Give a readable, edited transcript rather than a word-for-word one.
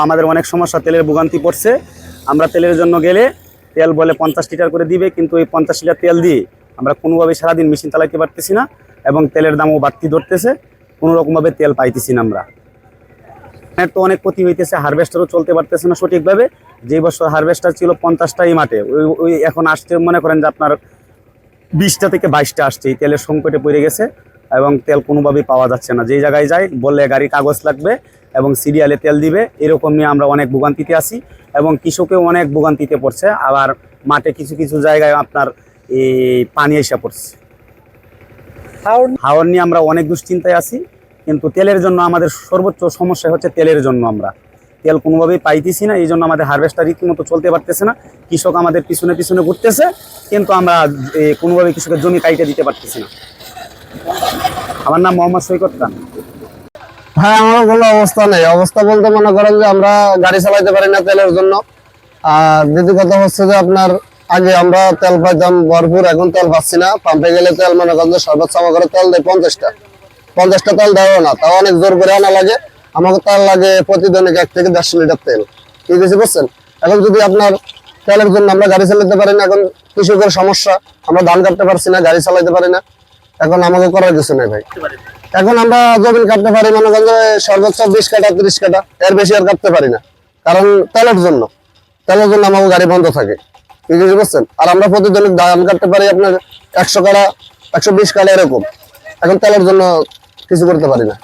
আমাদের অনেক সমস্যা, তেলের ভোগান্তি পড়ছে। আমরা তেলের জন্য গেলে তেল বলে 50 লিটার করে দিবে, কিন্তু এই 50 লিটার তেল দিয়ে আমরা কোনোভাবে সারাদিন মেশিন চালাইতে পারতেছি না, এবং তেলের দামও বাড়তি ধরতেছে, কোনো রকমভাবে তেল পাইতেছি না আমরা। তো অনেক ক্ষতি হইতেছে, হারভেস্টারও চলতে পারতেছে না সঠিকভাবে। যে বছর হারভেস্টার ছিল 50টাই মাঠে, ওই এখন আসতে মনে করেন যে আপনার 20টা থেকে 22টা আসছে। এই তেলের সংকটে পড়ে গেছে এবং তেল কোনোভাবেই পাওয়া যাচ্ছে না। যেই জায়গায় যাই বললে গাড়ি কাগজ লাগবে এবং সিরিয়ালে তেল দিবে, এরকম নিয়ে আমরা অনেক ভোগান্তিতে আছি এবং কৃষকেও অনেক ভোগান্তিতে পড়ছে। আবার মাঠে কিছু কিছু জায়গায় আপনার এই পানি এসে পড়ছে। হাওর নিয়ে আমরা অনেক দুশ্চিন্তায় আছি, কিন্তু তেলের জন্য আমাদের সর্বোচ্চ সমস্যা হচ্ছে তেলের জন্য। আমরা তেল কোনোভাবেই পাইতেছি না, এই জন্য আমাদের হারভেস্টার রীতিমতো চলতে পারতেছে না। কৃষক আমাদের পিছনে পিছনে ঘুরতেছে, কিন্তু আমরা কোনোভাবেই কৃষকের জমি কাইটে দিতে পারতেছি না। আমার নাম মোহাম্মদ সৈকত খান। হ্যাঁ, আমার কোনো অবস্থা নেই। অবস্থা বলতে মনে করেন যে আমরা গাড়ি চালাইতে পারি না তেলের জন্য। আর দ্বিতীয় কথা হচ্ছে যে আপনার আগে আমরা তেল পাইতাম ভরপুর, এখন তেল পাচ্ছি না। পাম্পে গেলে তেল মনে করেন যে সর্বোচ্চ আমার করে তেল দেয় 50টা তেল দেওয়া না, তাও অনেক জোর করে আনা লাগে। আমাকে তেল লাগে প্রতিদিনকে 1 থেকে 1.5 লিটার তেল। কি কিছু বুঝছেন? এখন যদি আপনার তেলের জন্য আমরা গাড়ি চালাতে পারি না, এখন কৃষকের সমস্যা, আমরা ধান কাটতে পারছি না, গাড়ি চালাইতে পারি না, এখন আমাকে করার কিছু নেই ভাই। এখন আমরা জমিন কাটতে পারি মনে করেন যে সর্বোচ্চ 20 কাটা 30 কাটা, এর বেশি আর কাটতে পারি না, কারণ তেলের জন্য আমাকে গাড়ি বন্ধ থাকে। কি কিছু বুঝছেন? আর আমরা প্রতিদিন ধান কাটতে পারি আপনার 100 কাটা 120 কাটা এরকম। এখন তেলের জন্য কিছু করতে পারি না।